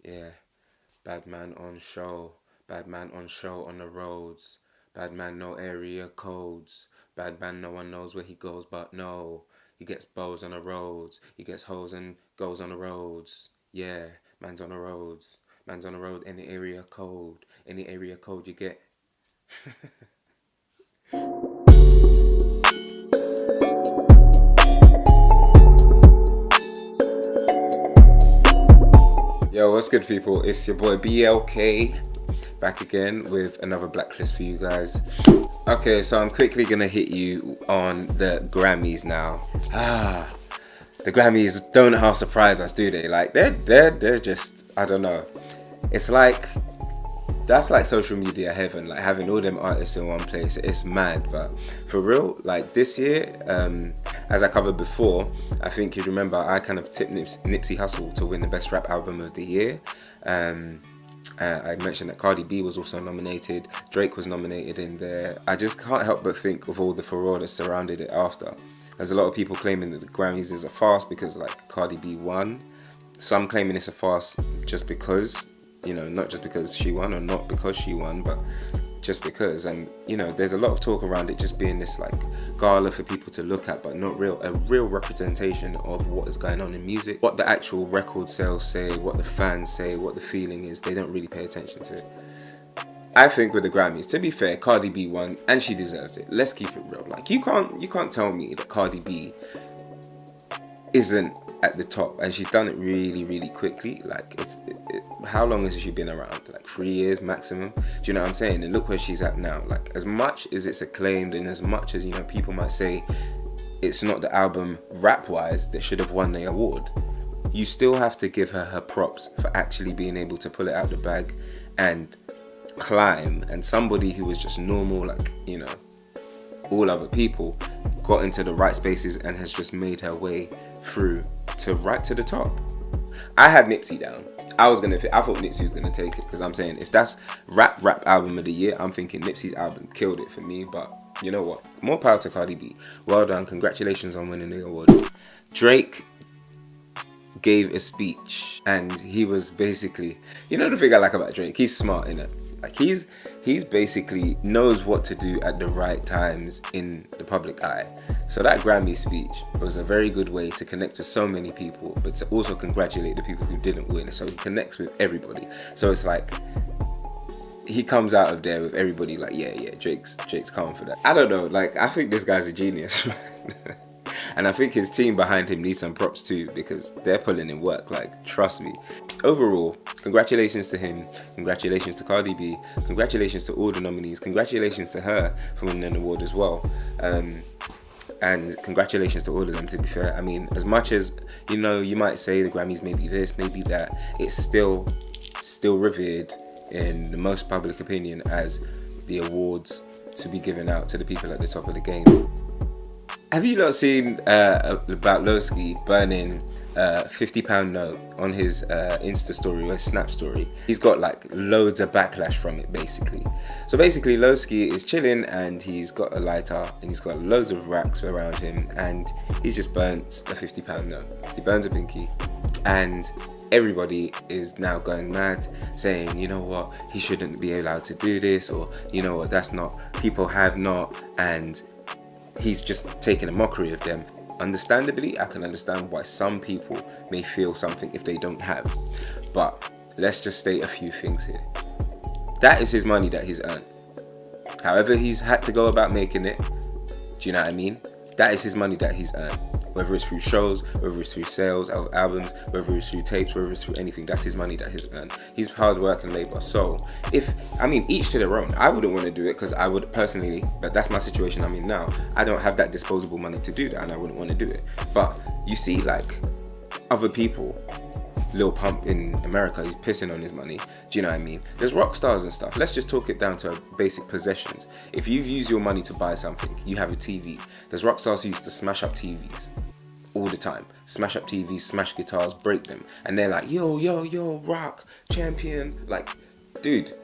Yeah, bad man on show, bad man on show on the roads, bad man no area codes, bad man no one knows where he goes but no, he gets bows on the roads, he gets hoes and goes on the roads. Yeah, man's on the roads, man's on the road, any area code you get. Yo, what's good, people? It's your boy BLK back again with another blacklist for you guys. Okay, so I'm quickly gonna hit you on the Grammys now. The Grammys don't half surprise us, do they? Like they're just, I don't know. It's like that's like social media heaven, like having all them artists in one place. It's mad, but for real, like this year, as I covered before, I think you remember I kind of tipped Nipsey Hussle to win the best rap album of the year. I mentioned that Cardi B was also nominated, Drake was nominated in there. I just can't help but think of all the furore that surrounded it after. There's a lot of people claiming that the Grammys is a farce because like Cardi B won. Some claiming it's a farce just because, you know, not just because she won or not because she won, but just because. And you know, there's a lot of talk around it just being this like gala for people to look at, but not a real representation of what is going on in music, what the actual record sales say, what the fans say, what the feeling is. They don't really pay attention to it. I think with the Grammys, to be fair, Cardi B won and she deserves it. Let's keep it real. Like you can't tell me that Cardi B isn't at the top, and she's done it really quickly. Like how long has she been around? Like 3 years maximum. Do you know what I'm saying? And look where she's at now. Like as much as it's acclaimed and as much as, you know, people might say it's not the album rap wise that should have won the award, you still have to give her props for actually being able to pull it out the bag and climb. And somebody who was just normal, like, you know, all other people, got into the right spaces and has just made her way through to right to the top. I had Nipsey down. I thought Nipsey was gonna take it, because I'm saying if that's rap album of the year, I'm thinking Nipsey's album killed it for me. But you know what? More power to Cardi B. Well done. Congratulations on winning the award. Drake gave a speech and he was basically, you know, the thing I like about Drake, he's smart, innit? Like he's basically knows what to do at the right times in the public eye. So that Grammy speech was a very good way to connect with so many people, but to also congratulate the people who didn't win. So he connects with everybody. So it's like he comes out of there with everybody like, yeah, Drake's coming for that. I don't know, like I think this guy's a genius, man. And I think his team behind him needs some props too, because they're pulling in work, like, trust me. Overall, congratulations to him, congratulations to Cardi B, congratulations to all the nominees, congratulations to her for winning an award as well. And congratulations to all of them, to be fair. I mean, as much as, you know, you might say the Grammys maybe this, maybe that, it's still revered in the most public opinion as the awards to be given out to the people at the top of the game. Have you not seen about Loski burning £50 note on his Insta story or his Snap story? He's got like loads of backlash from it, basically. So basically Loski is chilling and he's got a lighter and he's got loads of racks around him and he's just burnt a £50 note. He burns a pinky and everybody is now going mad, saying, you know what, he shouldn't be allowed to do this, or you know what, that's not, people have not, and he's just taking a mockery of them. Understandably, I can understand why some people may feel something if they don't have. But let's just state a few things here. That is his money that he's earned. However he's had to go about making it, do you know what I mean? That is his money that he's earned. Whether it's through shows, whether it's through sales of albums, whether it's through tapes, whether it's through anything, that's his money that he's earned. He's hard work and labor. So each to their own. I wouldn't want to do it because I would personally, but that's my situation I'm in now. I don't have that disposable money to do that and I wouldn't want to do it. But you see, like, other people, Lil Pump in America, he's pissing on his money. Do you know what I mean? There's rock stars and stuff. Let's just talk it down to basic possessions. If you've used your money to buy something, you have a TV. There's rock stars who used to smash up TVs all the time. Smash up TVs, smash guitars, break them. And they're like, yo, rock, champion. Like, dude,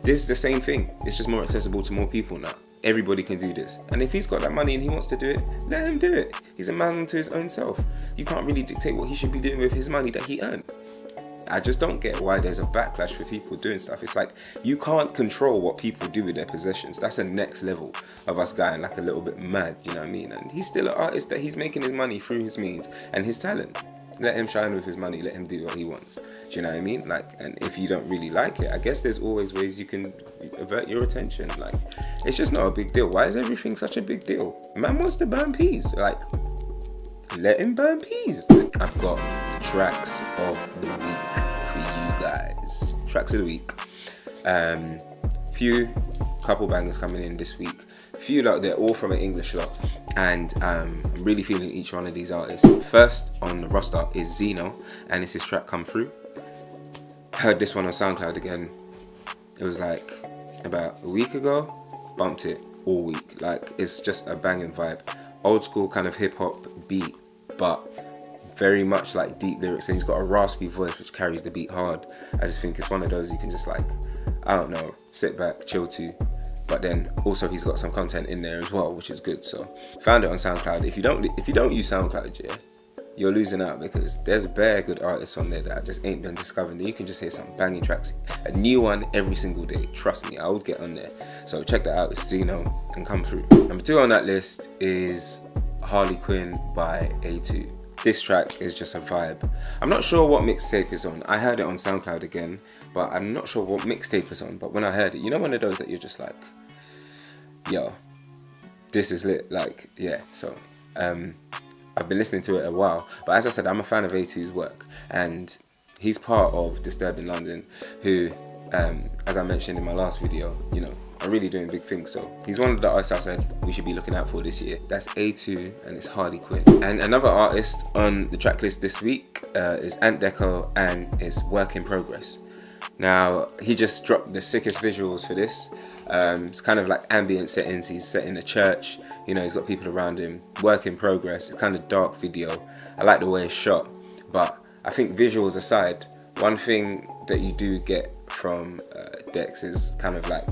this is the same thing. It's just more accessible to more people now. Everybody can do this. And if he's got that money and he wants to do it, let him do it. He's a man to his own self. You can't really dictate what he should be doing with his money that he earned. I just don't get why there's a backlash for people doing stuff. It's like, you can't control what people do with their possessions. That's a next level of us going like a little bit mad, you know what I mean? And he's still an artist that he's making his money through his means and his talent. Let him shine with his money, let him do what he wants. Do you know what I mean? Like, and if you don't really like it, I guess there's always ways you can avert your attention. Like, it's just not a big deal. Why is everything such a big deal? Man wants to burn peas. Like, let him burn peas. I've got tracks of the week for you guys. Tracks of the week. Couple bangers coming in this week. Few lot, they're all from an English lot, and I'm really feeling each one of these artists. First on the roster is Zeno, and it's his track Come Through. Heard this one on SoundCloud again. It was like about a week ago. Bumped it all week. Like, it's just a banging vibe. Old school kind of hip hop beat, but very much like deep lyrics, and he's got a raspy voice which carries the beat hard. I just think it's one of those you can just like, I don't know, sit back, chill to. But then also he's got some content in there as well, which is good. So found it on SoundCloud. If you don't use SoundCloud, yeah, you're losing out, because there's bare good artists on there that I just ain't been discovering. You can just hear some banging tracks, a new one every single day. Trust me, I would get on there. So check that out. It's Zeno and Come Through. Number 2 on that list is Harley Quinn by A2. This track is just a vibe. I'm not sure what mixtape is on. I heard it on SoundCloud again, but I'm not sure what mixtape is on. But when I heard it, you know, one of those that you're just like, yo, this is lit. Like, yeah. So I've been listening to it a while, but as I said, I'm a fan of A2's work, and he's part of Disturbed in London, who, as I mentioned in my last video, you know, are really doing big things. So he's one of the artists I said we should be looking out for this year. That's A2, and it's Harley Quinn. And another artist on the track list this week is ant-deko, and it's Work in Progress. Now, he just dropped the sickest visuals for this. It's kind of like ambient settings. He's set in a church, you know, he's got people around him. Work in progress, a kind of dark video. I like the way it's shot, but I think visuals aside, one thing that you do get from Dex is kind of like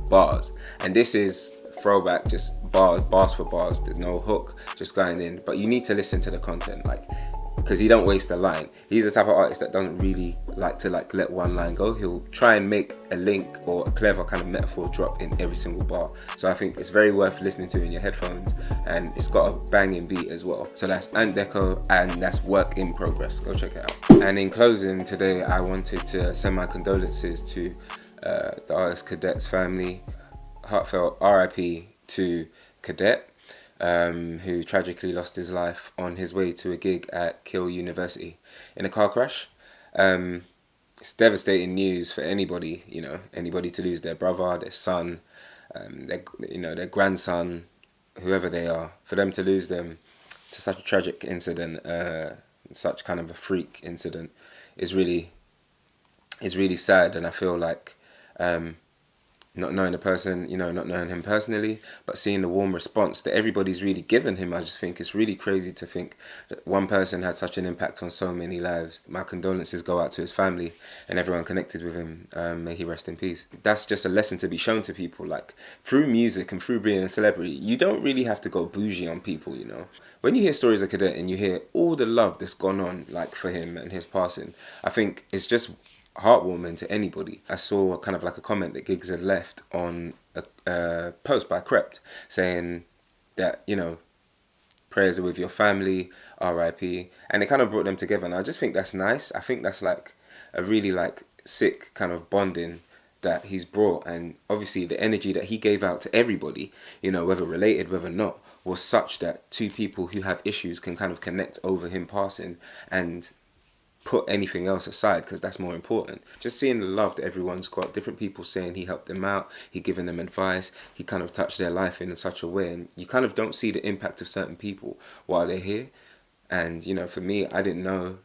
bars, and this is throwback, just bars for bars. There's no hook, just going in, but you need to listen to the content, like, because he don't waste a line. He's the type of artist that doesn't really like to like let one line go. He'll try and make a link or a clever kind of metaphor drop in every single bar. So I think it's very worth listening to in your headphones, and it's got a banging beat as well. So that's ant-deko, and that's Work in Progress. Go check it out. And in closing today, I wanted to send my condolences to the artist Cadet's family. Heartfelt R.I.P to Cadet, who tragically lost his life on his way to a gig at Keele University in a car crash. It's devastating news for anybody, you know, anybody to lose their brother, their son, their grandson, whoever they are, for them to lose them to such a tragic incident, such kind of a freak incident, is really sad. And I feel like not knowing the person, you know, not knowing him personally, but seeing the warm response that everybody's really given him, I just think it's really crazy to think that one person had such an impact on so many lives. My condolences go out to his family and everyone connected with him. May he rest in peace. That's just a lesson to be shown to people, like, through music and through being a celebrity, you don't really have to go bougie on people, you know. When you hear stories of Cadet and you hear all the love that's gone on, like, for him and his passing, I think it's just heartwarming to anybody. I saw kind of like a comment that Giggs had left on a post by Crept saying that, you know, prayers are with your family, R.I.P, and it kind of brought them together, and I just think that's nice. I think that's like a really like sick kind of bonding that he's brought, and obviously the energy that he gave out to everybody, you know, whether related, whether not, was such that two people who have issues can kind of connect over him passing and put anything else aside, because that's more important. Just seeing the love that everyone's got, different people saying he helped them out, he given them advice, he kind of touched their life in such a way, and you kind of don't see the impact of certain people while they're here. And, you know, for me, I didn't know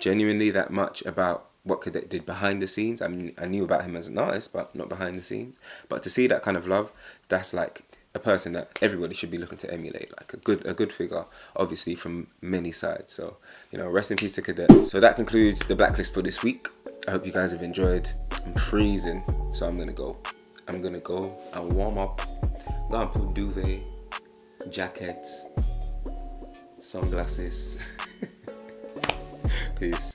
genuinely that much about what Cadet did behind the scenes. I mean, I knew about him as an artist, but not behind the scenes. But to see that kind of love, that's like a person that everybody should be looking to emulate, like a good figure, obviously from many sides. So, you know, rest in peace to Cadet. So that concludes the blacklist for this week. I hope you guys have enjoyed. I'm freezing, so I'm gonna go and warm up. Go and put duvet, jackets, sunglasses. Peace.